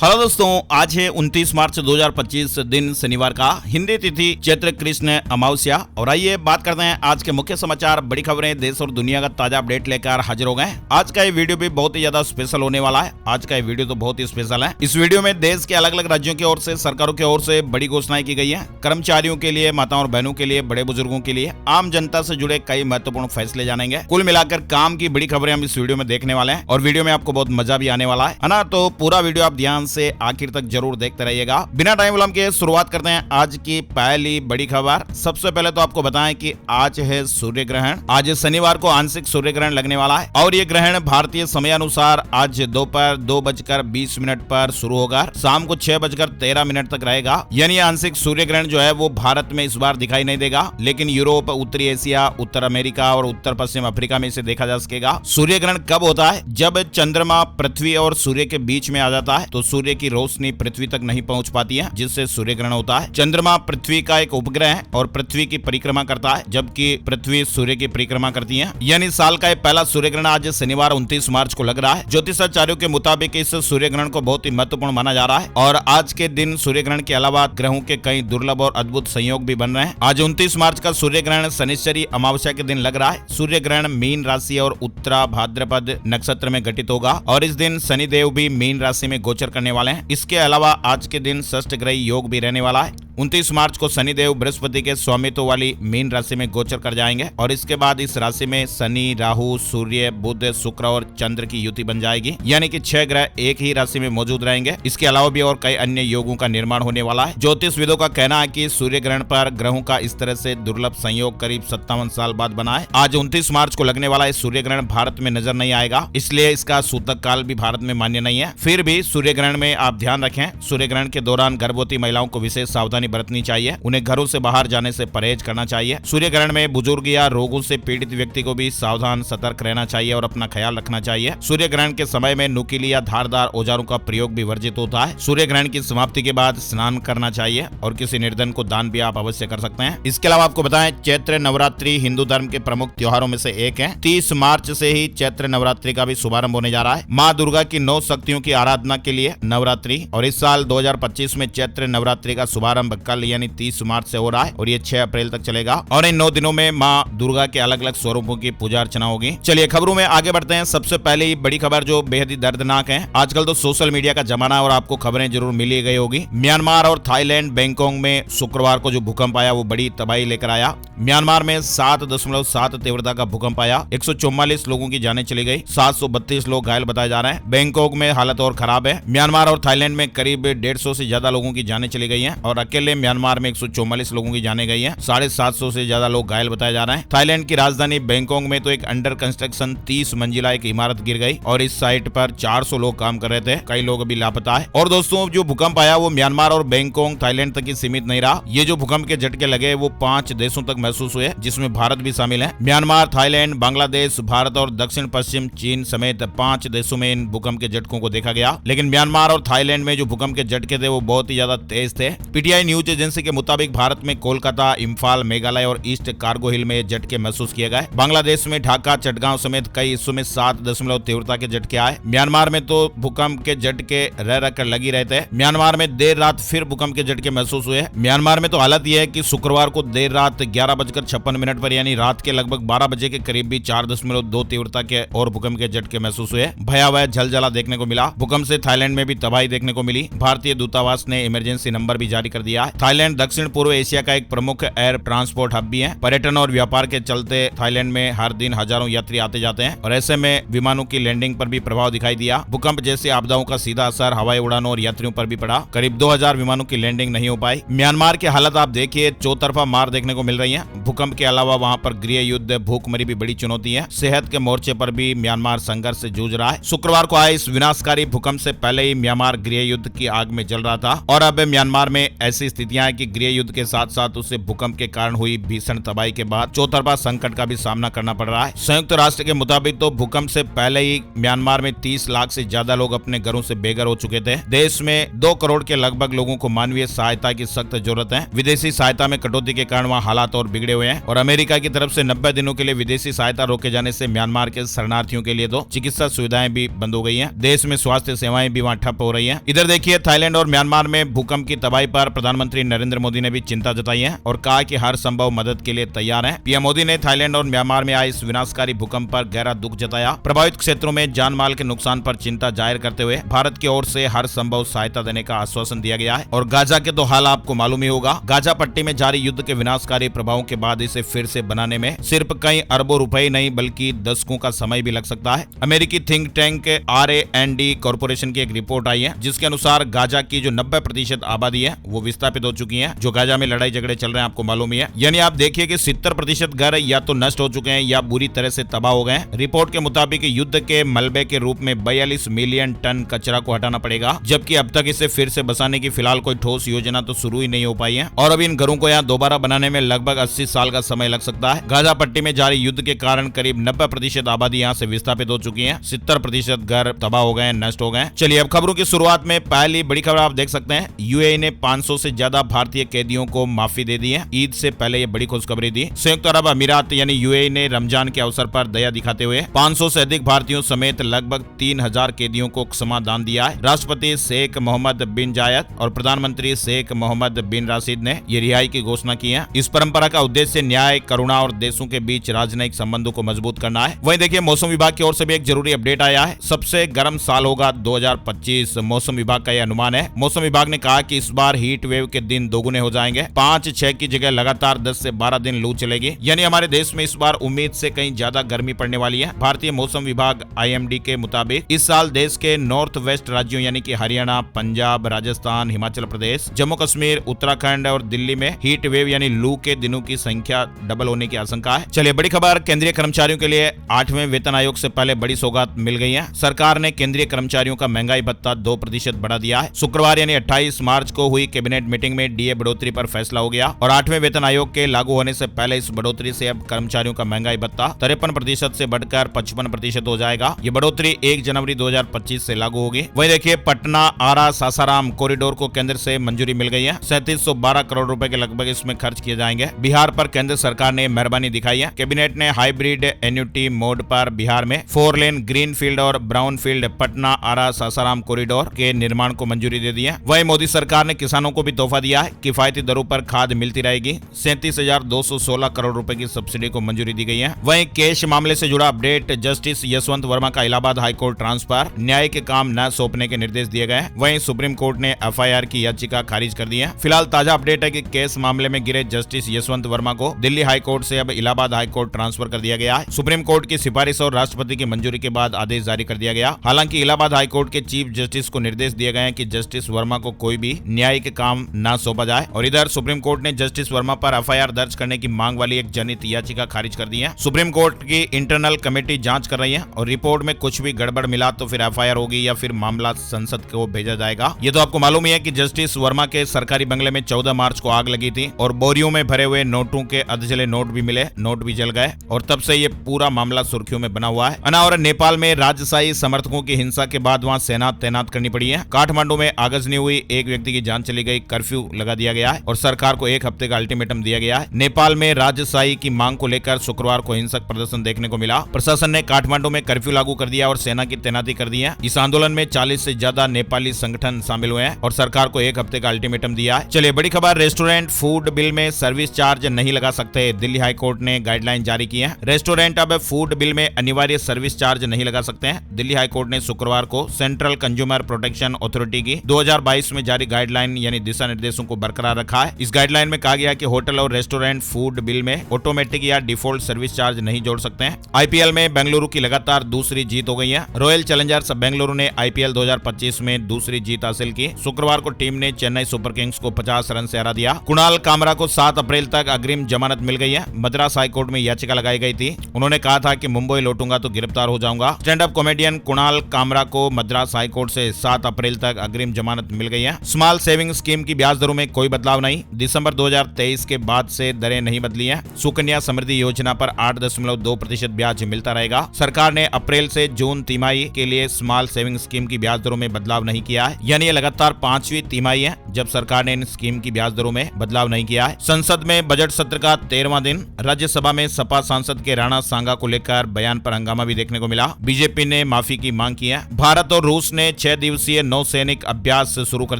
Hello दोस्तों, आज है 29 मार्च 2025 दिन शनिवार का, हिंदी तिथि चैत्र कृष्ण अमावस्या। और आइए बात करते हैं आज के मुख्य समाचार, बड़ी खबरें, देश और दुनिया का ताजा अपडेट लेकर हाजिर हो गए। आज का ये वीडियो भी बहुत ही ज्यादा स्पेशल होने वाला है। आज का ये वीडियो तो बहुत ही स्पेशल है। इस वीडियो में देश के अलग अलग राज्यों की ओर से, सरकारों की ओर से बड़ी घोषणाएं की गई है। कर्मचारियों के लिए, माताओं और बहनों के लिए, बड़े बुजुर्गों के लिए, आम जनता से जुड़े कई महत्वपूर्ण फैसले जानेंगे। कुल मिलाकर काम की बड़ी खबरें हम इस वीडियो में देखने वाले हैं और वीडियो में आपको बहुत मजा भी आने वाला है ना। तो पूरा वीडियो आप ध्यान से आखिर तक जरूर देखते रहिएगा। बिना टाइम विलंब के शुरुआत करते हैं आज की पहली बड़ी खबर। सबसे पहले तो आपको बताएं कि आज है सूर्य ग्रहण। आज शनिवार को आंशिक सूर्य ग्रहण लगने वाला है और ये ग्रहण भारतीय समय अनुसार आज दोपहर 2:20 पर शुरू होगा, शाम को 6:13 तक रहेगा। यानी आंशिक सूर्य ग्रहण जो है वो भारत में इस बार दिखाई नहीं देगा, लेकिन यूरोप, उत्तरी एशिया, उत्तर अमेरिका और उत्तर पश्चिम अफ्रीका में इसे देखा जा सकेगा। सूर्य ग्रहण कब होता है? जब चंद्रमा पृथ्वी और सूर्य के बीच में आ जाता है तो सूर्य की रोशनी पृथ्वी तक नहीं पहुंच पाती है, जिससे सूर्य ग्रहण होता है। चंद्रमा पृथ्वी का एक उपग्रह है और पृथ्वी की परिक्रमा करता है, जबकि पृथ्वी सूर्य की परिक्रमा करती है। यानी साल का पहला सूर्य ग्रहण आज शनिवार 29 मार्च को लग रहा है। ज्योतिषाचार्यों के मुताबिक इस सूर्य ग्रहण को बहुत ही महत्वपूर्ण माना जा रहा है और आज के दिन सूर्य ग्रहण के अलावा ग्रहों के कई दुर्लभ और अद्भुत संयोग भी बन रहे हैं। आज 29 मार्च का सूर्य ग्रहण शनिश्चरी अमावस्या के दिन लग रहा है। सूर्य ग्रहण मीन राशि और उत्तरा भाद्रपद नक्षत्र में घटित होगा और इस दिन शनिदेव भी मीन राशि में गोचर करने वाले हैं। इसके अलावा आज के दिन षष्ठ ग्रह योग भी रहने वाला है। 29 मार्च को शनिदेव बृहस्पति के स्वामित्व वाली मीन राशि में गोचर कर जाएंगे और इसके बाद इस राशि में शनि, राहु, सूर्य, बुध, शुक्र और चंद्र की युति बन जाएगी। यानी कि 6 ग्रह एक ही राशि में मौजूद रहेंगे। इसके अलावा भी और कई अन्य योगों का निर्माण होने वाला है। ज्योतिषविदों का कहना है कि सूर्य ग्रहण पर ग्रहों का इस तरह से दुर्लभ संयोग करीब 57 साल बाद बना है। आज 29 मार्च को लगने वाला इस सूर्य ग्रहण भारत में नजर नहीं आएगा, इसलिए इसका सूतक काल भी भारत में मान्य नहीं है। फिर भी सूर्य ग्रहण में आप ध्यान रखें, सूर्य ग्रहण के दौरान गर्भवती महिलाओं को विशेष सावधानी बरतनी चाहिए। उन्हें घरों से बाहर जाने से परहेज करना चाहिए। सूर्य ग्रहण में बुजुर्ग या रोगों से पीड़ित व्यक्ति को भी सावधान, सतर्क रहना चाहिए और अपना ख्याल रखना चाहिए। सूर्य ग्रहण के समय में नुकीली या धारदार औजारों का प्रयोग भी वर्जित होता है। सूर्य ग्रहण की समाप्ति के बाद स्नान करना चाहिए और किसी निर्धन को दान भी आप अवश्य कर सकते हैं। इसके अलावा आपको बताएं, चैत्र नवरात्रि हिंदू धर्म के प्रमुख त्योहारों में से एक है। 30 मार्च से ही चैत्र नवरात्रि का भी शुभारंभ होने जा रहा है। माँ दुर्गा की 9 शक्तियों की आराधना के लिए नवरात्रि, और इस साल 2025 में चैत्र नवरात्रि का शुभारंभ कल यानी 30 मार्च से हो रहा है और ये 6 अप्रैल तक चलेगा और इन 9 दिनों में माँ दुर्गा के अलग अलग स्वरूपों की पूजा अर्चना होगी। चलिए खबरों में आगे बढ़ते हैं। सबसे पहले ही बड़ी खबर जो बेहद ही दर्दनाक है। आजकल तो सोशल मीडिया का जमाना है और आपको खबरें जरूर मिली गई होगी। म्यांमार और थाईलैंड बैंकॉक में शुक्रवार को जो भूकंप आया वो बड़ी तबाही लेकर आया। म्यांमार में 7.7 तीव्रता का भूकंप आया। 144 लोगों की जानें चली गई, 732 लोग घायल बताए जा रहे हैं। बैंकॉक में हालत और खराब है। म्यांमार और थाईलैंड में करीब 150 से ज्यादा लोगों की जानें चली गई हैं और अकेले म्यांमार में 144 लोगों की जाने गई है। 750 से ज्यादा लोग घायल बताए जा रहे हैं। थाईलैंड की राजधानी बैंकॉक में तो एक अंडर कंस्ट्रक्शन 30 मंजिला एक इमारत गिर गई और इस साइट पर 400 लोग काम कर रहे थे। कई लोग अभी लापता है। और दोस्तों, जो भूकंप आया वो म्यांमार और बैंकॉक, थाईलैंड तक ही सीमित नहीं रहा। ये जो भूकंप के झटके लगे वो 5 देशों तक महसूस हुए, जिसमें भारत भी शामिल है। म्यांमार, थाईलैंड, बांग्लादेश, भारत और दक्षिण पश्चिम चीन समेत 5 देशों में इन भूकंप के झटकों को देखा गया। लेकिन म्यांमार और थाईलैंड में जो भूकंप के झटके थे वो बहुत ही ज्यादा तेज थे। पीटीआई न्यूज एजेंसी के मुताबिक भारत में कोलकाता, इम्फाल, मेघालय और ईस्ट कार्गो हिल में झटके महसूस किए गए। बांग्लादेश में ढाका, चटगांव समेत कई हिस्सों में 7 तीव्रता के झटके आए। म्यांमार में तो भूकंप के झटके रह रहकर लगी रहते हैं। म्यांमार में देर रात फिर भूकंप के झटके महसूस हुए। म्यांमार में तो हालत यह है कि शुक्रवार को देर रात 11:56 पर यानी रात के लगभग 12 बजे के करीब भी 4.2 तीव्रता के और भूकंप के झटके महसूस हुए। भयावह झलझला देखने को मिला। भूकंप से थाईलैंड में भी तबाही देखने को मिली। भारतीय दूतावास ने इमरजेंसी नंबर भी जारी कर दिया है। थाईलैंड दक्षिण पूर्व एशिया का एक प्रमुख एयर ट्रांसपोर्ट हब भी है। पर्यटन और व्यापार के चलते थाईलैंड में हर दिन हजारों यात्री आते जाते हैं और ऐसे में विमानों की लैंडिंग पर भी प्रभाव दिखाई दिया। भूकंप जैसी आपदाओं का सीधा असर हवाई उड़ानों और यात्रियों पर भी पड़ा। करीब 2000 विमानों की लैंडिंग नहीं हो पाई। म्यांमार की हालत आप देखिए, चौतरफा मार देखने को मिल रही है। भूकंप के अलावा वहाँ पर गृह युद्ध, भूखमरी भी बड़ी चुनौती है। सेहत के मोर्चे पर भी म्यांमार संघर्ष से जूझ रहा है। शुक्रवार को आए इस विनाशकारी भूकंप से पहले ही म्यांमार गृह युद्ध की आग में जल रहा था और अब म्यांमार में ऐसी स्थितियां हैं कि गृह युद्ध के साथ साथ उसे भूकंप के कारण हुई भीषण तबाही के बाद चौतरफा संकट का भी सामना करना पड़ रहा है। संयुक्त राष्ट्र के मुताबिक तो भूकंप से पहले ही म्यांमार में 30 लाख से ज्यादा लोग अपने घरों से बेघर हो चुके थे। देश में 2 करोड़ के लगभग लोगों को मानवीय सहायता की सख्त जरूरत है। विदेशी सहायता में कटौती के कारण वहाँ हालात और बिगड़े हुए हैं और अमेरिका की तरफ से 90 दिनों के लिए विदेशी सहायता रोके जाने से म्यांमार के शरणार्थियों के लिए तो चिकित्सा सुविधाएं भी बंद हो गई हैं। देश में स्वास्थ्य सेवाएं भी वहाँ ठप हो रही हैं। इधर देखिए, थाईलैंड और म्यांमार में भूकंप की तबाही पर प्रधानमंत्री नरेंद्र मोदी ने भी चिंता जताई है और कहा कि हर संभव मदद के लिए तैयार है। पीएम मोदी ने थाईलैंड और म्यांमार में आए इस विनाशकारी भूकंप पर गहरा दुख जताया। प्रभावित क्षेत्रों में जान माल के नुकसान पर चिंता जाहिर करते हुए भारत की ओर से हर संभव सहायता देने का आश्वासन दिया गया है। और गाजा के तो हाल आपको मालूम ही होगा। गाजा पट्टी में जारी युद्ध के विनाशकारी प्रभावों के बाद इसे फिर से बनाने में सिर्फ कई अरबों रुपए नहीं बल्कि दशकों का समय भी लग सकता है। अमेरिकी थिंक टैंक RAND कॉर्पोरेशन की एक रिपोर्ट आई है जिसके अनुसार गाजा की जो 90% आबादी है वो विस्थापित हो चुकी है। जो गाजा में लड़ाई झगड़े चल रहे हैं आपको मालूम ही है। यानी आप देखिए कि 70% घर या तो नष्ट हो चुके हैं या बुरी तरह से तबाह हो गए हैं। रिपोर्ट के मुताबिक युद्ध के मलबे के रूप में 42 मिलियन टन कचरा को हटाना पड़ेगा, जबकि अब तक इसे फिर से बसाने की फिलहाल कोई ठोस योजना तो शुरू ही नहीं हो पाई है और अब इन घरों को यहाँ दोबारा बनाने में लगभग 80 साल का समय लग सकता है। गाजा पट्टी में जारी युद्ध के कारण करीब 90% आबादी यहाँ से विस्थापित हो चुकी है। 70% घर तबाह हो गए, नष्ट हो गए। चलिए अब खबरों की शुरुआत में पहली बड़ी खबर आप देख सकते हैं। UAE ने 500 से ज्यादा भारतीय कैदियों को माफी दे दी है। ईद से पहले ये बड़ी खुशखबरी दी। संयुक्त अरब अमीरात यानी UAE ने रमजान के अवसर पर दया दिखाते हुए 500 से अधिक भारतीयों समेत लगभग 3000 कैदियों को क्षमा दान दिया है। राष्ट्रपति शेख मोहम्मद बिन जायद और प्रधानमंत्री शेख मोहम्मद बिन राशिद ने ये रिहाई की घोषणा की है। इस परंपरा का उद्देश्य न्याय, करुणा और देशों के बीच राजनयिक संबंधों को मजबूत करना है। वहीं देखिए, मौसम विभाग की ओर से भी एक जरूरी अपडेट आया है। सबसे गर्म साल होगा 2025, मौसम विभाग का यह अनुमान है। मौसम विभाग ने कहा कि इस बार हीट वेव के दिन दोगुने हो जाएंगे। 5-6 की जगह लगातार 10 से 12 दिन लू चलेगी। यानी हमारे देश में इस बार उम्मीद से कहीं ज्यादा गर्मी पड़ने वाली है। भारतीय मौसम विभाग IMD के मुताबिक इस साल देश के नॉर्थ वेस्ट राज्यों यानी कि हरियाणा, पंजाब, राजस्थान, हिमाचल प्रदेश, जम्मू कश्मीर, उत्तराखंड और दिल्ली में हीट वेव यानी लू के दिनों की संख्या डबल होने की आशंका है। चलिए बड़ी खबर, केंद्रीय कर्मचारियों के लिए 8वें वेतन आयोग से पहले बड़ी सौगात मिल गई है। सरकार ने केंद्रीय कर्मचारियों का महंगाई भत्ता 2% बढ़ा दिया है। शुक्रवार यानी 28 मार्च को हुई कैबिनेट मीटिंग में DA बढ़ोतरी पर फैसला हो गया और 8वें वेतन आयोग के लागू होने से पहले इस बढ़ोतरी से अब कर्मचारियों का महंगाई भत्ता 53% से बढ़कर 55% हो जाएगा। ये बढ़ोतरी 1 जनवरी 2025 से लागू होगी। वहीं देखिए, पटना आरा सासाराम कॉरिडोर को केंद्र से मंजूरी मिल गई है। 3712 करोड़ रुपए के लगभग इसमें खर्च किए जाएंगे। बिहार पर केंद्र सरकार ने मेहरबानी दिखाई है। कैबिनेट ने हाइब्रिड एन्युटी मोड पर बिहार में 4 लेन ग्रीन फील्ड और ब्राउन फील्ड पटना आरा सासाराम कॉरिडोर के निर्माण को मंजूरी दे दी है। वहीं मोदी सरकार ने किसानों को भी तोहफा दिया है। किफायती दरों पर खाद मिलती रहेगी। 37,216 करोड़ रुपए की सब्सिडी को मंजूरी दी गई है। वहीं केश मामले से जुड़ा अपडेट, जस्टिस यशवंत वर्मा का इलाहाबाद हाईकोर्ट ट्रांसफर, न्याय के काम न सौंपने के निर्देश दिए गए। वहीं सुप्रीम कोर्ट ने FIR की याचिका खारिज कर दी है। फिलहाल ताजा अपडेट है कि केस मामले में गिरे जस्टिस यशवंत वर्मा को दिल्ली हाईकोर्ट से अब इलाहाबाद हाईकोर्ट ट्रांसफर कर दिया गया है। सुप्रीम कोर्ट की सिफारिश और राष्ट्रपति की मंजूरी के बाद आदेश जारी कर दिया गया। हालांकि इलाहाबाद हाईकोर्ट के चीफ जस्टिस को निर्देश दिए गए हैं कि जस्टिस वर्मा को कोई भी न्यायिक काम न सौंपा जाए। और इधर सुप्रीम कोर्ट ने जस्टिस वर्मा पर FIR दर्ज करने की मांग वाली एक जनहित याचिका खारिज कर दी है। सुप्रीम कोर्ट की इंटरनल कमेटी जांच कर रही है और रिपोर्ट में कुछ भी गड़बड़ मिला तो फिर FIR होगी या फिर मामला संसद को भेजा जाएगा। ये तो आपको मालूम ही है कि जस्टिस वर्मा के सरकारी बंगले में 14 मार्च को आग लगी थी और बोरियों में भरे हुए नोटों के अधजले नोट भी मिले, नोट भी जल गए और तब से ये पूरा मामला सुर्खियों में बना हुआ है। और नेपाल में राजशाही समर्थकों की हिंसा के बाद वहां सेना तैनात करनी पड़ी है। काठमांडू में आगजनी हुई एक व्यक्ति की जान चली गई, कर्फ्यू लगा दिया गया है और सरकार को 1 हफ्ते का अल्टीमेटम दिया गया है। नेपाल में राजशाही की मांग को लेकर शुक्रवार को हिंसक प्रदर्शन देखने को मिला। प्रशासन ने काठमांडू में कर्फ्यू लागू कर दिया और सेना की तैनाती कर दी है। इस आंदोलन में 40 से ज्यादा नेपाली संगठन शामिल हुए हैं और सरकार को 1 हफ्ते का अल्टीमेटम दिया है। चलिए बड़ी खबर, रेस्टोरेंट फूड बिल में सर्विस चार्ज नहीं लगा सकते, दिल्ली हाईकोर्ट ने गाइडलाइन जारी की है। रेस्टोरेंट अब फूड बिल में अनिवार्य सर्विस चार्ज नहीं लगा सकते हैं। दिल्ली हाईकोर्ट ने शुक्रवार को सेंट्रल कंज्यूमर प्रोटेक्शन अथॉरिटी की 2022 में जारी गाइडलाइन यानी दिशा निर्देशों को बरकरार रखा है। इस गाइडलाइन में कहा गया कि होटल और रेस्टोरेंट फूड बिल में ऑटोमेटिक या डिफॉल्ट सर्विस चार्ज नहीं जोड़ सकते हैं। IPL में बेंगलुरु की लगातार दूसरी जीत हो गई है। रॉयल चैलेंजर्स बेंगलुरु ने IPL 2025 में दूसरी जीत हासिल की। शुक्रवार को टीम ने चेन्नई सुपर किंग्स को 50 रन से हरा दिया। कुणाल कामरा को 7 अप्रैल तक अग्रिम जमानत मिल गई है। मद्रास हाईकोर्ट में याचिका लगाई गई थी। उन्होंने कहा था कि मुंबई लौटूंगा तो गिरफ्तार हो जाऊंगा। Stand up comedian Kunal Kamra को मद्रास हाईकोर्ट से 7 अप्रैल तक अग्रिम जमानत मिल गई है। स्मॉल सेविंग स्कीम की ब्याज दरों में कोई बदलाव नहीं। दिसंबर 2023 के बाद से दरें नहीं बदली हैं। सुकन्या समृद्धि योजना पर 8.2% ब्याज मिलता रहेगा। सरकार ने अप्रैल से जून तिमाही के लिए स्मॉल सेविंग स्कीम की ब्याज दरों में बदलाव नहीं किया है, यानी ये लगातार 5वीं तिमाही है जब सरकार ने इन स्कीम की ब्याज दरों में बदलाव नहीं किया है। संसद में बजट सत्र का 13वां दिन। राज्यसभा में सपा सांसद के राणा सांगा को लेकर बयान पर हंगामा भी देखने को मिला। बीजेपी ने माफी की मांग की है। भारत और रूस ने 6 दिवसीय नौसैनिक अभ्यास शुरू कर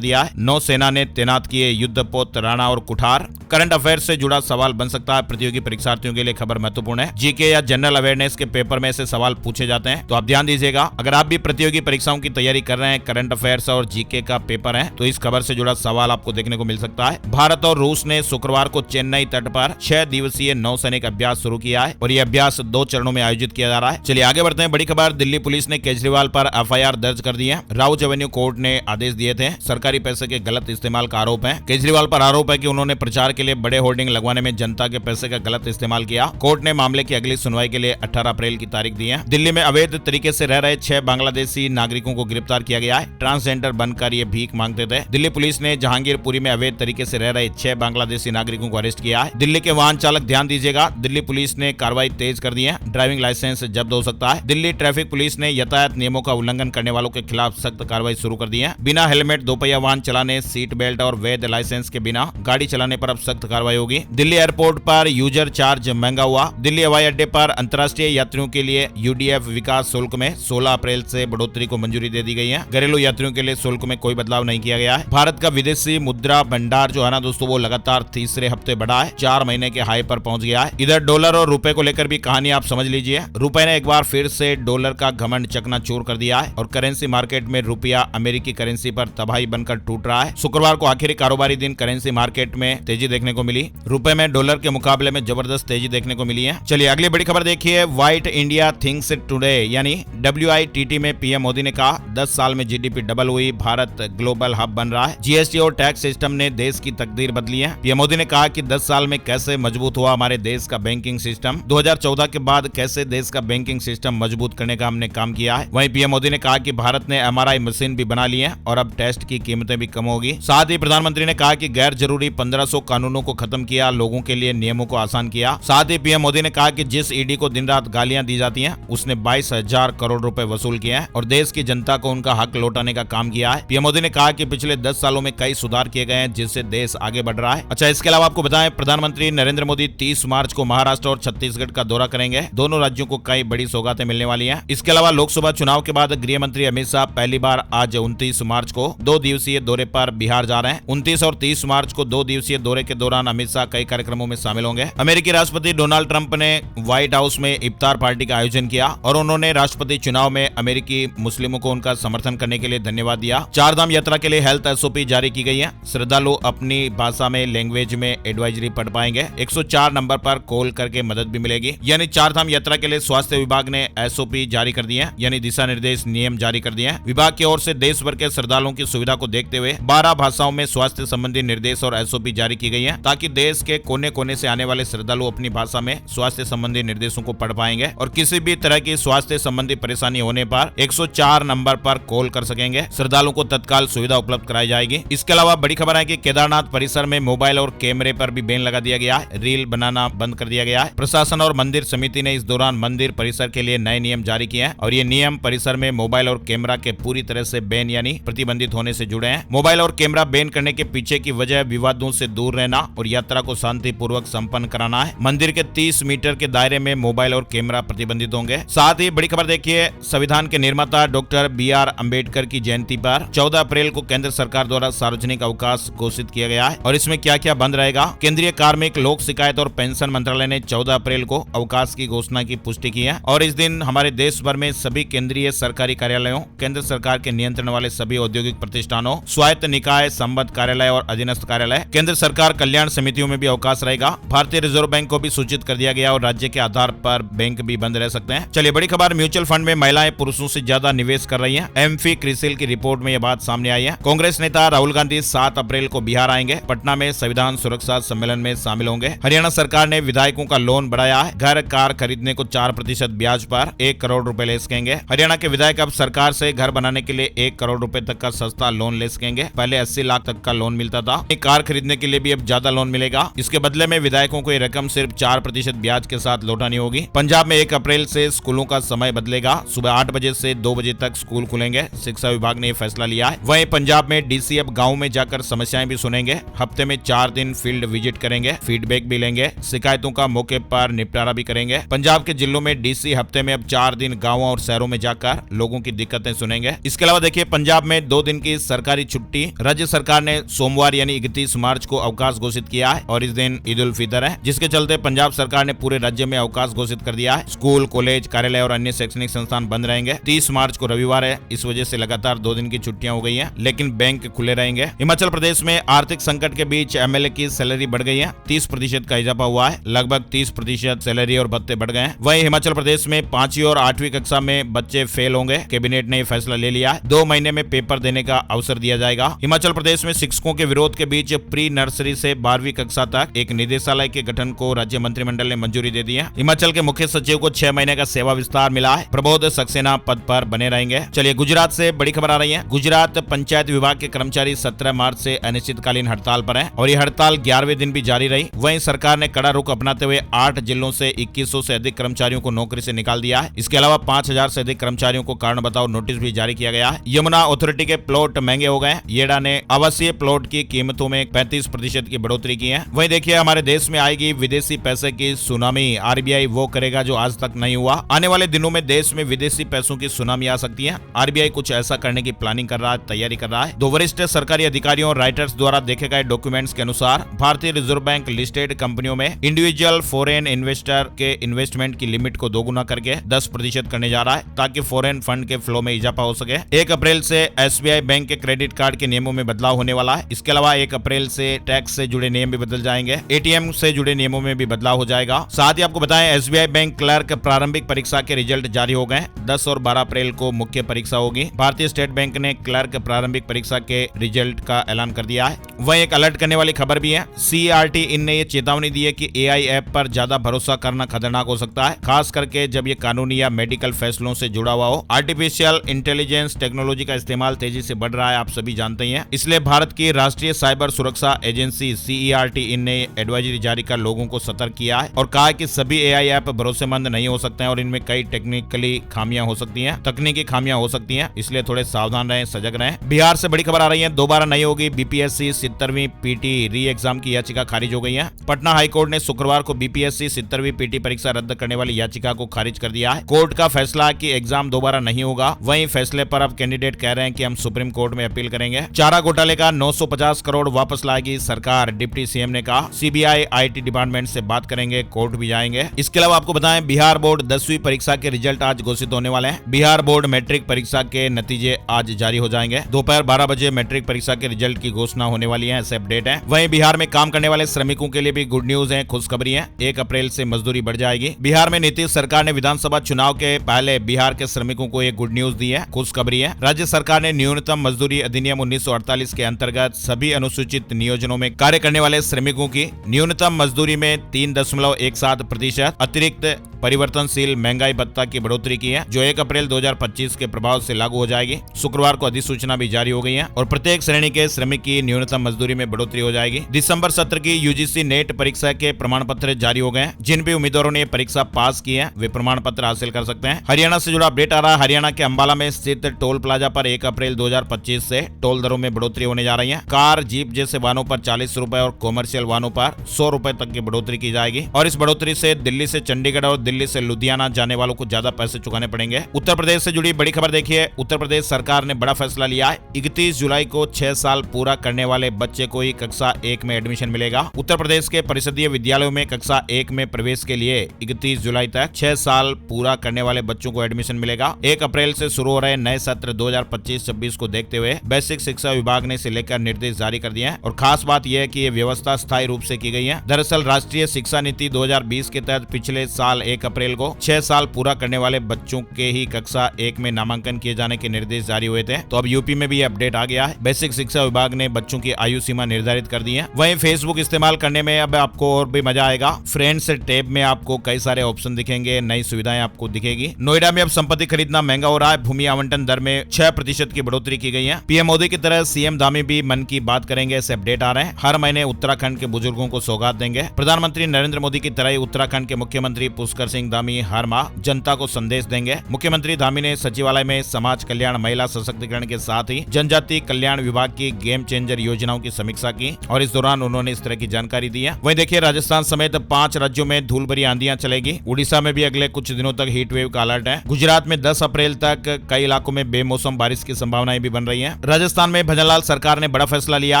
दिया है। नौसेना ने तैनात किए युद्धपोत राणा और कुठार। करंट अफेयर से जुड़ा सवाल बन सकता है। प्रतियोगी परीक्षार्थियों के लिए खबर महत्वपूर्ण है। जीके या जनरल अवेयरनेस के पेपर में ऐसे सवाल पूछे जाते हैं, तो आप ध्यान दीजिएगा। अगर आप भी प्रतियोगी परीक्षाओं की तैयारी कर रहे हैं, करंट अफेयर्स और जीके का पेपर है, तो इस खबर से जुड़ा सवाल आपको देखने को मिल सकता है। भारत और रूस ने शुक्रवार को चेन्नई तट पर 6 दिवसीय नौसैनिक अभ्यास शुरू किया है और यह अभ्यास 2 चरणों में आयोजित किया जा रहा है। चलिए आगे बढ़ते हैं। बड़ी खबर, दिल्ली पुलिस ने केजरीवाल पर एफआईआर दर्ज कर दी है। राउज एवेन्यू कोर्ट ने आदेश दिए थे। सरकारी पैसे के गलत इस्तेमाल का आरोप है। केजरीवाल पर आरोप है कि उन्होंने प्रचार के लिए बड़े होर्डिंग लगवाने में जनता के पैसे का गलत इस्तेमाल किया। कोर्ट ने मामले की अगली सुनवाई के लिए 18 अप्रैल की तारीख दी है। दिल्ली में अवैध तरीके से रह रहे 6 बांग्लादेशी नागरिकों को गिरफ्तार किया गया है। ट्रांसजेंडर बनकर ये भीख मांगते थे। दिल्ली पुलिस ने जहांगीरपुरी में अवैध तरीके से रह रहे 6 बांग्लादेशी नागरिकों को अरेस्ट किया है। दिल्ली के वाहन चालक ध्यान दीजिएगा, दिल्ली पुलिस ने कार्रवाई तेज कर दी है। ड्राइविंग लाइसेंस जब्त हो सकता है। दिल्ली ट्रैफिक पुलिस ने यातायात नियमों का उल्लंघन करने वालों के खिलाफ सख्त कार्रवाई शुरू कर दी है। बिना हेलमेट दोपहिया वाहन चलाने, सीट बेल्ट और वैध लाइसेंस के बिना गाड़ी चलाने पर अब सख्त कार्रवाई होगी। दिल्ली एयरपोर्ट पर यूजर चार्ज महंगा हुआ। दिल्ली हवाई अड्डे पर अंतर्राष्ट्रीय यात्रियों के लिए यूडीएफ विकास शुल्क में 16 अप्रैल से बढ़ोतरी को मंजूरी दे दी गई है। घरेलू यात्रियों के लिए शुल्क में कोई बदलाव नहीं किया गया है। भारत का विदेशी मुद्रा भंडार जो है ना दोस्तों, वो लगातार तीसरे हफ्ते बढ़ा है। 4 महीने के हाई पर पहुंच गया है। इधर डॉलर और रुपए को लेकर भी कहानी आप समझ लीजिए। रुपए ने एक बार फिर से डॉलर का घमंड चकनाचूर कर दिया है और करेंसी मार्केट में रुपया अमेरिकी करेंसी पर तबाही बनकर टूट रहा है। शुक्रवार को आखिरी कारोबारी दिन करेंसी मार्केट में तेजी देखने को मिली। रुपए में डॉलर के मुकाबले में जबरदस्त तेजी देखने को मिली है। चलिए अगली बड़ी खबर देखिए। व्हाइट इंडिया थिंक्स टुडे यानी WITT में पीएम मोदी ने कहा 10 साल में जीडीपी डबल हुई, भारत ग्लोबल हब बन रहा है। जीएसटी और टैक्स सिस्टम ने देश की तकदीर बदली है। पीएम मोदी ने कहा कि 10 साल में कैसे मजबूत हुआ हमारे देश का बैंकिंग सिस्टम। 2014 के बाद कैसे देश का बैंकिंग सिस्टम मजबूत करने का हमने काम किया है। वहीं पीएम मोदी ने कहा कि भारत ने MRI मशीन भी बना ली है और अब टेस्ट की कीमतें भी कम होगी। साथ ही प्रधानमंत्री ने कहा कि गैर जरूरी 1500 कानूनों को खत्म किया, लोगों के लिए नियमों को आसान किया। साथ ही पीएम मोदी ने कहा कि जिस ईडी को दिन रात गालियां दी जाती हैं, उसने 22,000 करोड़ रुपए वसूल किए हैं और देश की जनता को उनका हक लौटाने का काम किया है। पीएम मोदी ने कहा कि पिछले 10 सालों में कई सुधार किए गए हैं, जिससे देश आगे बढ़ रहा है। अच्छा, इसके अलावा आपको बताएं, प्रधानमंत्री नरेंद्र मोदी 30 मार्च को महाराष्ट्र और छत्तीसगढ़ का दौरा करेंगे। दोनों राज्यों को कई बड़ी सौगातें मिलने वाली हैं। इसके अलावा लोकसभा चुनाव के बाद गृह मंत्री अमित शाह पहली बार आज 29 मार्च को 2 दिवसीय दौरे पर बिहार जा रहे हैं। 29 और 30 मार्च को 2 दिवसीय दौरे के दौरान अमित शाह कई कार्यक्रमों में शामिल होंगे। अमेरिकी राष्ट्रपति डोनाल्ड ट्रंप ने व्हाइट हाउस में इफ्तार पार्टी का आयोजन किया और उन्होंने राष्ट्रपति चुनाव में अमेरिकी मुस्लिमों को उनका समर्थन करने के लिए धन्यवाद दिया। 4 धाम यात्रा के लिए हेल्थ SOP जारी की गई है। श्रद्धालु अपनी भाषा में लैंग्वेज में एडवाइजरी पढ़ पाएंगे। 104 नंबर पर कॉल करके मदद भी मिलेगी। यानी 4 धाम यात्रा के लिए स्वास्थ्य विभाग ने SOP जारी कर दिए हैं, यानी दिशा निर्देश नियम जारी कर दिए हैं। विभाग की ओर से देश भर के श्रद्धालुओं की सुविधा को देखते हुए 12 भाषाओं में स्वास्थ्य संबंधी निर्देश और SOP जारी की गई है, ताकि देश के कोने कोने से आने वाले श्रद्धालु अपनी भाषा में स्वास्थ्य संबंधी निर्देशों को पढ़ पाएंगे और किसी भी तरह की स्वास्थ्य संबंधी परेशानी होने पर 104 नंबर पर कॉल कर सकेंगे। श्रद्धालुओं को तत्काल सुविधा उपलब्ध कराई जाएगी। इसके अलावा बड़ी खबर है कि केदारनाथ परिसर में मोबाइल और कैमरे पर भी बैन लगा दिया गया है। रील बनाना बंद कर दिया गया है। प्रशासन और मंदिर समिति ने इस दौरान मंदिर परिसर के लिए नए नियम जारी किए हैं और ये नियम परिसर में मोबाइल और कैमरा के पूरी तरह से बैन यानी प्रतिबंधित होने से जुड़े हैं। मोबाइल और कैमरा बैन करने के पीछे की वजह विवादों से दूर रहना और यात्रा को शांतिपूर्वक संपन्न कराना है। मंदिर के 30 मीटर के दायरे में मोबाइल और कैमरा प्रतिबंधित होंगे। साथ ही बड़ी खबर देखिए, संविधान के निर्माता डॉक्टर BR अम्बेडकर की जयंती पर 14 अप्रैल को केंद्र सरकार द्वारा सार्वजनिक अवकाश घोषित किया गया है और इसमें क्या क्या बंद रहेगा। केंद्रीय कार्मिक, लोक शिकायत और पेंशन मंत्रालय ने 14 अप्रैल को अवकाश की घोषणा की पुष्टि की है और इस दिन हमारे देश भर में सभी केंद्रीय सरकारी कार्यालयों, केंद्र सरकार के नियंत्रण वाले सभी औद्योगिक प्रतिष्ठानों, स्वायत्त निकाय, संबद्ध कार्यालय और अधीनस्थ कार्यालय, केंद्र सरकार कल्याण समितियों में भी अवकाश रहेगा। भारतीय रिजर्व बैंक को भी सूचित कर दिया गया और राज्य के आधार पर बैंक भी बंद रह सकते हैं। चलिए बड़ी खबर, म्यूचुअल फंड में महिलाएं पुरुषों से ज्यादा निवेश कर रही हैं। एमफी क्रिसिल की रिपोर्ट में यह बात सामने आई है। कांग्रेस नेता राहुल राहुल गांधी 7 अप्रैल को बिहार आएंगे। पटना में संविधान सुरक्षा सम्मेलन में शामिल होंगे। हरियाणा सरकार ने विधायकों का लोन बढ़ाया है। घर कार खरीदने को 4% ब्याज पर 1 करोड़ रुपए ले सकेंगे। हरियाणा के विधायक अब सरकार से घर बनाने के लिए 1 करोड़ रुपए तक का सस्ता लोन ले सकेंगे। पहले 80 लाख तक का लोन मिलता था। कार खरीदने के लिए भी अब ज्यादा लोन मिलेगा। इसके बदले में विधायकों को ये रकम सिर्फ 4% ब्याज के साथ लौटानी होगी। पंजाब में 1 अप्रैल से स्कूलों का समय बदलेगा। सुबह 8 बजे से 2 बजे तक स्कूल खुलेंगे। शिक्षा विभाग ने यह फैसला लिया है। वहीं पंजाब में डीसी अब गाँव में जाकर समस्याएं भी सुनेंगे। हफ्ते में 4 दिन फील्ड विजिट करेंगे, फीडबैक भी लेंगे, शिकायतों का मौके पर निपटारा भी करेंगे। पंजाब के जिलों में डीसी हफ्ते में अब 4 दिन गाँवों और शहरों में जाकर लोगों की दिक्कतें सुनेंगे। इसके अलावा देखिए, पंजाब में 2 दिन की सरकारी छुट्टी। राज्य सरकार ने सोमवार यानी 31 मार्च को अवकाश घोषित किया है और इस दिन ईद उल फितर है, जिसके चलते पंजाब सरकार ने पूरे राज्य में अवकाश घोषित कर दिया है। स्कूल, कॉलेज, कार्यालय और अन्य शैक्षणिक संस्थान बंद रहेंगे। 30 मार्च को रविवार है, इस वजह से लगातार 2 दिन की छुट्टियां हो गई हैं, लेकिन बैंक खुले रहेंगे। हिमाचल प्रदेश में आर्थिक संकट के बीच एमएलए की सैलरी बढ़ गई है। 30% का इजाफा हुआ है। लगभग 30% सैलरी और भत्ते बढ़ गए हैं। वहीं हिमाचल प्रदेश में 5वीं और 8वीं कक्षा में बच्चे फेल होंगे। कैबिनेट ने यह फैसला ले लिया है। 2 महीने में पेपर देने का अवसर दिया जाएगा। हिमाचल प्रदेश में शिक्षकों के विरोध के बीच प्री नर्सरी से 12वीं कक्षा तक एक निदेशालय के गठन को राज्य मंत्रिमंडल ने मंजूरी दे दी है। हिमाचल के मुख्य सचिव को 6 महीने का सेवा विस्तार मिला है। प्रबोध सक्सेना पद पर बने रहेंगे। चलिए, गुजरात से बड़ी खबर आ रही है। गुजरात पंचायत विभाग के कर्मचारी 17 मार्च से अनिश्चितकालीन हड़ताल पर हैं और ये हड़ताल 11वें दिन भी जारी रही। वहीं सरकार ने कड़ा रुख अपनाते हुए 8 जिलों से 2100 से अधिक कर्मचारियों को नौकरी से निकाल दिया है। इसके अलावा 5000 से अधिक कर्मचारियों को कारण बताओ नोटिस भी जारी किया गया है। यमुना अथॉरिटी के प्लॉट महंगे हो गए। येडा ने आवासीय प्लॉट की कीमतों में 35% की बढ़ोतरी की है। वहीं देखिए, हमारे देश में आएगी विदेशी पैसे की सुनामी। आरबीआई वो करेगा जो आज तक नहीं हुआ। आने वाले दिनों में देश में विदेशी पैसों की सुनामी आ सकती है। आरबीआई कुछ ऐसा करने की प्लानिंग कर रहा है, तैयारी कर रहा है। 2 वरिष्ठ सरकारी अधिकारियों और राइटर्स द्वारा देखे गए डॉक्यूमेंट्स के अनुसार भारतीय रिजर्व बैंक लिस्टेड कंपनियों में इंडिविजुअल फॉरेन इन्वेस्टर के इन्वेस्टमेंट की लिमिट को दोगुना करके 10% करने जा रहा है, ताकि फॉरेन फंड के फ्लो में इजाफा हो सके। 1 अप्रैल से एसबीआई बैंक के क्रेडिट कार्ड के नियमों में बदलाव होने वाला है। इसके अलावा 1 अप्रैल से टैक्स से जुड़े नियम भी बदल जाएंगे। एटीएम से जुड़े नियमों में भी बदलाव हो जाएगा। साथ ही आपको बताएं, एसबीआई बैंक क्लर्क प्रारंभिक परीक्षा के रिजल्ट जारी हो गए। 10 और 12 अप्रैल को मुख्य परीक्षा होगी। भारतीय स्टेट बैंक ने क्लर्क प्रारंभिक परीक्षा के रिजल्ट का ऐलान कर दिया है। वहीं एक अलर्ट करने वाली खबर भी है। सीईआरटी इन ने ये चेतावनी दी है कि एआई ऐप पर ज्यादा भरोसा करना खतरनाक हो सकता है, खास करके जब ये कानूनी या मेडिकल फैसलों से जुड़ा हुआ हो। आर्टिफिशियल इंटेलिजेंस टेक्नोलॉजी का इस्तेमाल तेजी से बढ़ रहा है, आप सभी जानते ही हैं। इसलिए भारत की राष्ट्रीय साइबर सुरक्षा एजेंसी सीईआरटी इन ने एडवाइजरी जारी कर लोगों को सतर्क किया है और कहा कि सभी एआई ऐप भरोसेमंद नहीं हो सकते हैं और इनमें कई तकनीकी खामियां हो सकती हैं, इसलिए थोड़े सावधान रहें, सजग रहें। बिहार से बड़ी खबर आ रही है। दोबारा नहीं होगी बीपीएससी 70वीं पीटी री एग्जाम की याचिका खारिज हो गई है। पटना हाईकोर्ट ने शुक्रवार को बीपीएससी 70वीं पीटी परीक्षा रद्द करने वाली याचिका को खारिज कर दिया है। कोर्ट का फैसला है कि एग्जाम दोबारा नहीं होगा। वहीं फैसले पर अब कैंडिडेट कह रहे हैं कि हम सुप्रीम कोर्ट में अपील करेंगे। चारा घोटाले का 950 करोड़ वापस लाएगी सरकार, डिप्टी सीएम ने कहा। सीबीआई आईटी डिपार्टमेंट से बात करेंगे, कोर्ट भी जाएंगे। इसके अलावा आपको बताएं, बिहार बोर्ड 10वीं परीक्षा के रिजल्ट आज घोषित होने वाले हैं। बिहार बोर्ड मैट्रिक परीक्षा के नतीजे आज जारी हो जाएंगे। दोपहर 12 बजे मैट्रिक परीक्षा के रिजल्ट की घोषणा होने वाली है, ऐसे अपडेट है। वहीं बिहार में काम करने वाले श्रमिकों के लिए भी गुड न्यूज है, खुशखबरी है। 1 अप्रैल से मजदूरी बढ़ जाएगी। बिहार में नीतीश सरकार ने विधानसभा चुनाव के पहले बिहार के श्रमिकों को एक गुड न्यूज दी है, खुशखबरी है। राज्य सरकार ने न्यूनतम मजदूरी अधिनियम 1948 के अंतर्गत सभी अनुसूचित नियोजनों में कार्य करने वाले श्रमिकों की न्यूनतम मजदूरी में 3.17% अतिरिक्त परिवर्तनशील महंगाई भत्ता की बढ़ोतरी की है, जो 1 अप्रैल 2025 के प्रभाव से लागू हो जाएगी। शुक्रवार को अधिसूचना भी जारी हो गई है और प्रत्येक श्रेणी के श्रमिक की न्यूनतम मजदूरी में बढ़ोतरी हो जाएगी। दिसंबर सत्र की यूजीसी नेट परीक्षा के प्रमाण पत्र जारी हो गए। जिन भी उम्मीदवारों ने परीक्षा पास की है वे प्रमाण पत्र हासिल कर सकते हैं। हरियाणा से जुड़ा अपडेट आ रहा है। हरियाणा के अंबाला में स्थित टोल प्लाजा पर 1 अप्रैल 2025 से टोल दरों में बढ़ोतरी होने जा रही है। कार, जीप जैसे वाहनों पर 40 रुपए और कॉमर्शियल वाहनों पर 100 रुपए तक की बढ़ोतरी की जाएगी और इस बढ़ोतरी से दिल्ली से चंडीगढ़ और दिल्ली से लुधियाना जाने वालों को ज्यादा पैसे चुकाने पड़ेंगे। उत्तर प्रदेश से जुड़ी बड़ी खबर देखिए। उत्तर प्रदेश सरकार ने बड़ा फैसला लिया है। 31 जुलाई को 6 साल पूरा करने वाले बच्चे को ही कक्षा 1 में एडमिशन मिलेगा। उत्तर प्रदेश के परिषदीय विद्यालयों में कक्षा 1 में प्रवेश के लिए 31 जुलाई तक 6 साल पूरा करने वाले बच्चों को एडमिशन मिलेगा। 1 अप्रैल से शुरू हो रहे नए सत्र 2025-26 को देखते हुए बेसिक शिक्षा विभाग ने इसे लेकर निर्देश जारी कर दिए हैं और खास बात यह है कि ये व्यवस्था स्थायी रूप से की गई है। दरअसल राष्ट्रीय शिक्षा नीति 2020 के तहत पिछले साल 1 1 अप्रैल को 6 साल पूरा करने वाले बच्चों के ही कक्षा 1 में नामांकन किए जाने के निर्देश जारी हुए थे। तो अब यूपी में भी अपडेट आ गया है। बेसिक शिक्षा विभाग ने बच्चों की आयु सीमा निर्धारित कर दी है। वहीं फेसबुक इस्तेमाल करने में अब आपको और भी मजा आएगा। फ्रेंड्स टैब में आपको कई सारे ऑप्शन दिखेंगे, नई सुविधाएं आपको दिखेगी। नोएडा में अब संपत्ति खरीदना महंगा हो रहा है। भूमि आवंटन दर में 6% की बढ़ोतरी की गई है। पीएम मोदी की तरह सीएम धामी भी मन की बात करेंगे, ऐसे अपडेट आ रहे हैं। हर महीने उत्तराखंड के बुजुर्गों को सौगात देंगे। प्रधानमंत्री नरेंद्र मोदी की तरह ही उत्तराखंड के मुख्यमंत्री पुष्कर सिंह धामी हर माह जनता को संदेश देंगे। मुख्यमंत्री धामी ने सचिवालय में समाज कल्याण, महिला सशक्तिकरण के साथ ही जनजाति कल्याण विभाग की गेम चेंजर योजनाओं की समीक्षा की और इस दौरान उन्होंने इस तरह की जानकारी दी है। वहीं देखिए, राजस्थान समेत 5 राज्यों में धूल भरी आंधियां चलेगी। उड़ीसा में भी अगले कुछ दिनों तक हीट वेव का अलर्ट है। गुजरात में 10 अप्रैल तक कई इलाकों में बेमौसम बारिश की संभावनाएं भी बन रही है। राजस्थान में भजनलाल सरकार ने बड़ा फैसला लिया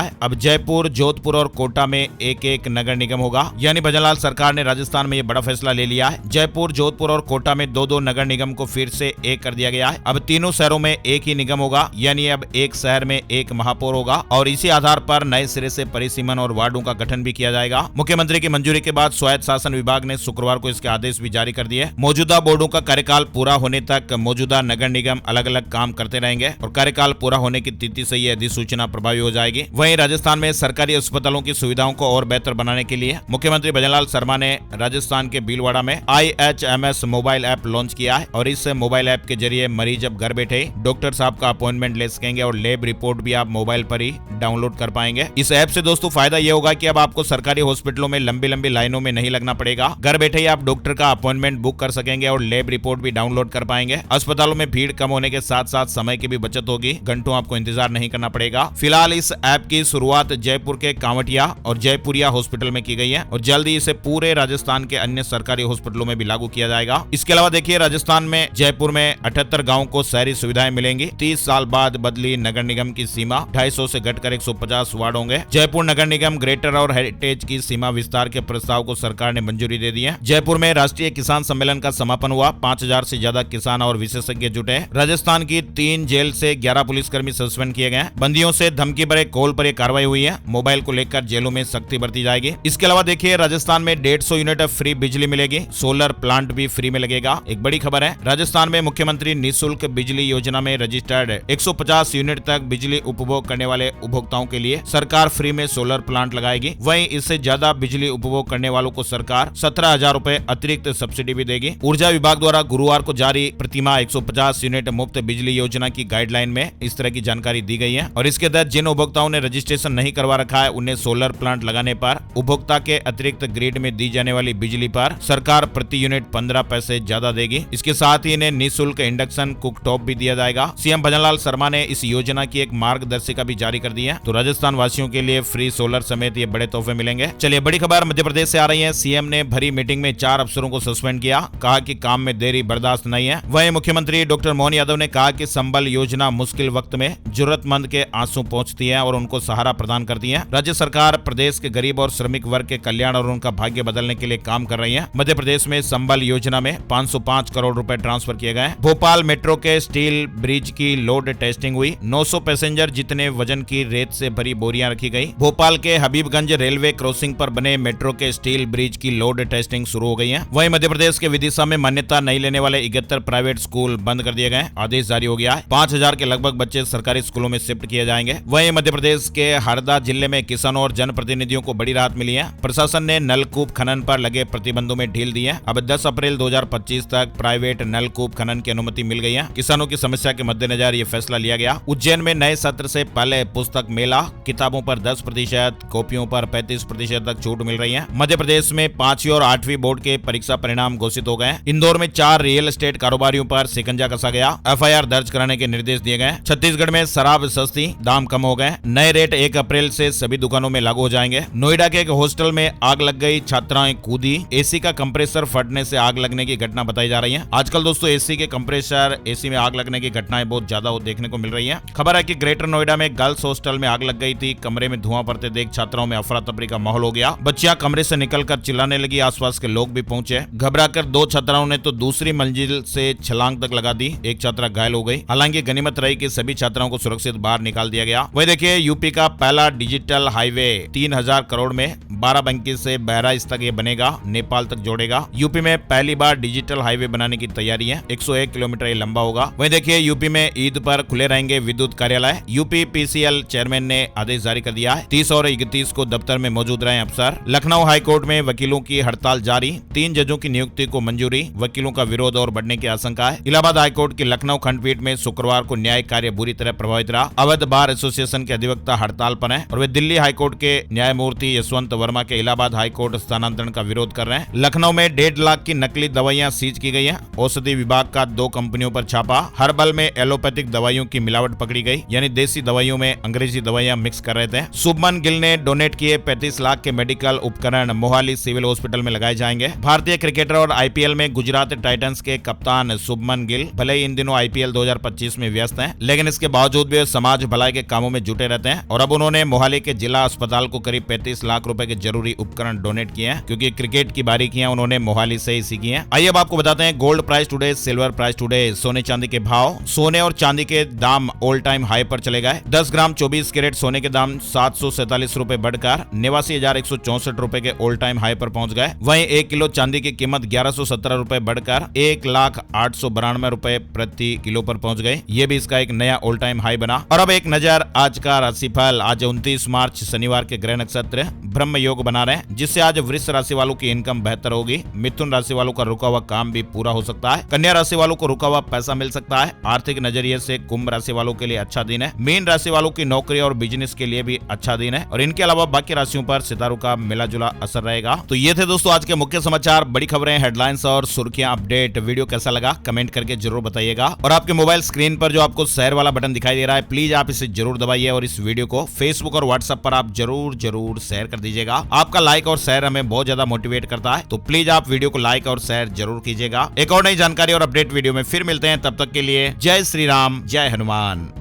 है। अब जयपुर, जोधपुर और कोटा में एक नगर निगम होगा। यानी भजनलाल सरकार ने राजस्थान में ये बड़ा फैसला ले लिया है। जयपुर, जोधपुर और कोटा में 2-2 नगर निगम को फिर से एक कर दिया गया है। अब तीनों शहरों में एक ही निगम होगा। यानी अब एक शहर में एक महापौर होगा और इसी आधार पर नए सिरे से परिसीमन और वार्डों का गठन भी किया जाएगा। मुख्यमंत्री की मंजूरी के बाद स्वायत्त शासन विभाग ने शुक्रवार को इसके आदेश भी जारी कर दिए। मौजूदा बोर्डों का कार्यकाल पूरा होने तक मौजूदा नगर निगम अलग अलग काम करते रहेंगे और कार्यकाल पूरा होने की तिथि से यह अधिसूचना प्रभावी हो जाएगी। वहीं राजस्थान में सरकारी अस्पतालों की सुविधाओं को और बेहतर बनाने के लिए मुख्यमंत्री भजनलाल शर्मा ने राजस्थान के भीलवाड़ा में IHMS मोबाइल ऐप लॉन्च किया है और इस मोबाइल ऐप के जरिए मरीज अब घर बैठे डॉक्टर साहब का अपॉइंटमेंट ले सकेंगे और लैब रिपोर्ट भी आप मोबाइल पर ही डाउनलोड कर पाएंगे। इस ऐप से दोस्तों फायदा यह होगा कि अब आपको सरकारी हॉस्पिटलों में लंबी लाइनों में नहीं लगना पड़ेगा। घर बैठे ही आप डॉक्टर का अपॉइंटमेंट बुक कर सकेंगे और लैब रिपोर्ट भी डाउनलोड कर पाएंगे। अस्पतालों में भीड़ कम होने के साथ साथ समय की भी बचत होगी। घंटों आपको इंतजार नहीं करना पड़ेगा। फिलहाल इस ऐप की शुरुआत जयपुर के कांवटिया और जयपुरिया हॉस्पिटल में की गई है और जल्द ही इसे पूरे राजस्थान के अन्य सरकारी हॉस्पिटलों में भी लागू किया जाएगा। इसके अलावा देखिए, राजस्थान में जयपुर में 78 गाँव को शहरी सुविधाएं मिलेंगी। 30 साल बाद बदली नगर निगम की सीमा 250 से घटकर 150 वार्ड होंगे। जयपुर नगर निगम ग्रेटर और हेरिटेज की सीमा विस्तार के प्रस्ताव को सरकार ने मंजूरी दे दी है। जयपुर में राष्ट्रीय किसान सम्मेलन का समापन हुआ। 5000 से ज्यादा किसान और विशेषज्ञ जुटे। राजस्थान की 3 जेल से 11 पुलिसकर्मी सस्पेंड किए गए। बंदियों से धमकी भरे कॉल पर कार्रवाई हुई है। मोबाइल को लेकर जेलों में सख्ती बरती जाएगी। इसके अलावा देखिए, राजस्थान में 150 यूनिट फ्री बिजली मिलेगी। सोलर प्लांट भी फ्री में लगेगा। एक बड़ी खबर है, राजस्थान में मुख्यमंत्री निःशुल्क बिजली योजना में रजिस्टर्ड 150 यूनिट तक बिजली उपभोग करने वाले उपभोक्ताओं के लिए सरकार फ्री में सोलर प्लांट लगाएगी। वहीं इससे ज्यादा बिजली उपभोग करने वालों को सरकार 17,000 रुपए अतिरिक्त सब्सिडी भी देगी। ऊर्जा विभाग द्वारा गुरुवार को जारी प्रतिमाह 150 यूनिट मुफ्त बिजली योजना की गाइडलाइन में इस तरह की जानकारी दी गई है और इसके तहत जिन उपभोक्ताओं ने रजिस्ट्रेशन नहीं करवा रखा है उन्हें सोलर प्लांट लगाने पर उपभोक्ता के अतिरिक्त ग्रिड में दी जाने वाली बिजली पर सरकार प्रति यूनिट 15 पैसे ज्यादा देगी। इसके साथ ही इन्हें निःशुल्क इंडक्शन कुकटॉप भी दिया जाएगा। सीएम भजनलाल शर्मा ने इस योजना की एक मार्गदर्शिका भी जारी कर दी है। तो राजस्थान वासियों के लिए फ्री सोलर समेत ये बड़े तोहफे मिलेंगे। चलिए, बड़ी खबर मध्य प्रदेश से आ रही है। सीएम ने भरी मीटिंग में 4 अफसरों को सस्पेंड किया। कहा कि काम में देरी बर्दाश्त नहीं है। वहीं मुख्यमंत्री डॉक्टर मोहन यादव ने कहा कि संबल योजना मुश्किल वक्त में जरूरतमंद के आंसू पहुंचती है और उनको सहारा प्रदान करती है। राज्य सरकार प्रदेश के गरीब और श्रमिक वर्ग के कल्याण और उनका भाग्य बदलने के लिए काम कर रही है। मध्य प्रदेश में संबल योजना में 505 करोड़ रुपए ट्रांसफर किए गए। भोपाल मेट्रो के स्टील ब्रिज की लोड टेस्टिंग हुई। 900 पैसेंजर जितने वजन की रेत से भरी बोरियां रखी गई। भोपाल के हबीबगंज रेलवे क्रॉसिंग पर बने मेट्रो के स्टील ब्रिज की लोड टेस्टिंग शुरू हो गई है। वहीं मध्य प्रदेश के विदिशा में मान्यता नहीं लेने वाले 71 प्राइवेट स्कूल बंद कर दिए गए। आदेश जारी हो गया है। 5000 के लगभग बच्चे सरकारी स्कूलों में शिफ्ट किए जाएंगे। वहीं मध्य प्रदेश के हरदा जिले में किसानों और जनप्रतिनिधियों को बड़ी राहत मिली है। प्रशासन ने नलकूप खनन पर लगे प्रतिबंधों में ढील दी है। अब 10 अप्रैल 2025 तक प्राइवेट नलकूप खनन की अनुमति मिल गई है। किसानों की समस्या के मद्देनजर ये फैसला लिया गया। उज्जैन में नए सत्र से पहले पुस्तक मेला, किताबों पर 10%, कॉपियों पर 35% तक छूट मिल रही है। मध्य प्रदेश में 5वीं और 8वीं बोर्ड के परीक्षा परिणाम घोषित हो गए। इंदौर में 4 रियल एस्टेट कारोबारियों पर शिकंजा कसा गया। FIR दर्ज कराने के निर्देश दिए गए। छत्तीसगढ़ में शराब सस्ती, दाम कम हो गए। नए रेट 1 अप्रैल से सभी दुकानों में लागू हो जाएंगे। नोएडा के एक हॉस्टल में आग लग गई, छात्राएं कूदी। एसी का कंप्रेसर फटने से आग लगने की घटना बताई जा रही है। आजकल दोस्तों एसी के कंप्रेसर, एसी में आग लगने की घटनाएं बहुत ज्यादा देखने को मिल रही है। खबर है कि ग्रेटर नोएडा में गर्ल्स हॉस्टल में आग लग गई थी। कमरे में धुआं पड़ते देख छात्राओं में अफरा तफरी का माहौल हो गया। बच्चियां कमरे से निकलकर चिल्लाने लगी। आसपास के लोग भी पहुंचे। घबराकर 2 छात्राओं ने तो दूसरी मंजिल से छलांग तक लगा दी। एक छात्रा घायल हो गई। हालांकि गनीमत रही कि सभी छात्राओं को सुरक्षित बाहर निकाल दिया गया। वही देखिए, यूपी का पहला डिजिटल हाईवे 3000 करोड़ में 12 बंकी से बहराइच तक ये बनेगा, नेपाल तक जोड़ेगा। यूपी यूपी में पहली बार डिजिटल हाईवे बनाने की तैयारी है। 101 किलोमीटर ये लंबा होगा। वहीं देखिए यूपी में ईद पर खुले रहेंगे विद्युत कार्यालय। यूपी पीसीएल चेयरमैन ने आदेश जारी कर दिया है। 30 और 31 को दफ्तर में मौजूद रहे अफसर। लखनऊ हाईकोर्ट में वकीलों की हड़ताल जारी। 3 जजों की नियुक्ति को मंजूरी। वकीलों का विरोध और बढ़ने की आशंका है। इलाहाबाद हाईकोर्ट की लखनऊ खंडपीठ में शुक्रवार को न्यायिक कार्य बुरी तरह प्रभावित रहा। अवध बार एसोसिएशन के अधिवक्ता हड़ताल पर हैं और वे दिल्ली हाईकोर्ट के न्यायमूर्ति यशवंत वर्मा के इलाहाबाद हाईकोर्ट स्थानांतरण का विरोध कर रहे हैं। लखनऊ में 1.5 लाख की नकली दवाइयां सीज की गई हैं। औषधि विभाग का 2 कंपनियों पर छापा। हर्बल में एलोपैथिक दवाइयों की मिलावट पकड़ी गई, यानी देसी दवाइयों में अंग्रेजी दवाइयां मिक्स कर रहे थे। शुभमन गिल ने डोनेट किए 35 लाख के मेडिकल उपकरण मोहाली सिविल हॉस्पिटल में लगाए जाएंगे। भारतीय क्रिकेटर और आईपीएल में गुजरात टाइटंस के कप्तान शुभमन गिल भले ही इन दिनों आईपीएल 2025 में व्यस्त हैं, लेकिन इसके बावजूद भी समाज भलाई के कामों में जुटे रहते हैं और अब उन्होंने मोहाली के जिला अस्पताल को करीब 35 लाख रुपए के जरूरी उपकरण डोनेट किए हैं, क्योंकि क्रिकेट की बारीकियां उन्होंने मोहाली से ही सीखी हैं। आइए अब आपको बताते हैं gold price today, silver price today, सोने चांदी के भाव। सोने और चांदी के दाम ऑल टाइम हाई पर चले गए। 10 ग्राम 24 कैरेट सोने के दाम 747 रुपए बढ़कर 89,164 रुपए के ऑल टाइम हाई पर पहुंच गए। वहीं 1 किलो चांदी की कीमत 1117 रुपए बढ़कर 1,0892 रुपए प्रति किलो पर पहुंच गए। ये भी इसका एक नया ऑल टाइम हाई बना। और अब एक नजर आज का राशिफल। आज 29 मार्च शनिवार के ग्रह नक्षत्र ब्रह्म योग बना रहे हैं, जिससे आज वृष राशि वालों की इनकम बेहतर होगी। मिथुन राशि वालों का रुका हुआ काम भी पूरा हो सकता है। कन्या राशि वालों को रुका हुआ पैसा मिल सकता है। आर्थिक नजरिए से कुंभ राशि वालों के लिए अच्छा दिन है। मीन राशि वालों की नौकरी और बिजनेस के लिए भी अच्छा दिन है और इनके अलावा बाकी राशियों पर सितारों का मिला जुला असर रहेगा। तो ये थे दोस्तों आज के मुख्य समाचार, बड़ी खबरें, हेडलाइंस और सुर्खियां, अपडेट। वीडियो कैसा लगा कमेंट करके जरूर बताइएगा और आपके मोबाइल स्क्रीन पर जो आपको शेयर वाला बटन दिखाई दे रहा है, प्लीज आप इसे जरूर दबाइए और इस वीडियो को फेसबुक और व्हाट्सएप पर आप जरूर शेयर कर दीजिएगा। आपका लाइक और शेयर हमें बहुत ज्यादा मोटिवेट करता है, तो प्लीज आप वीडियो को लाइक और शेयर जरूर कीजिएगा। एक और नई जानकारी और अपडेट वीडियो में फिर मिलते हैं, तब तक के लिए जय श्री राम, जय हनुमान।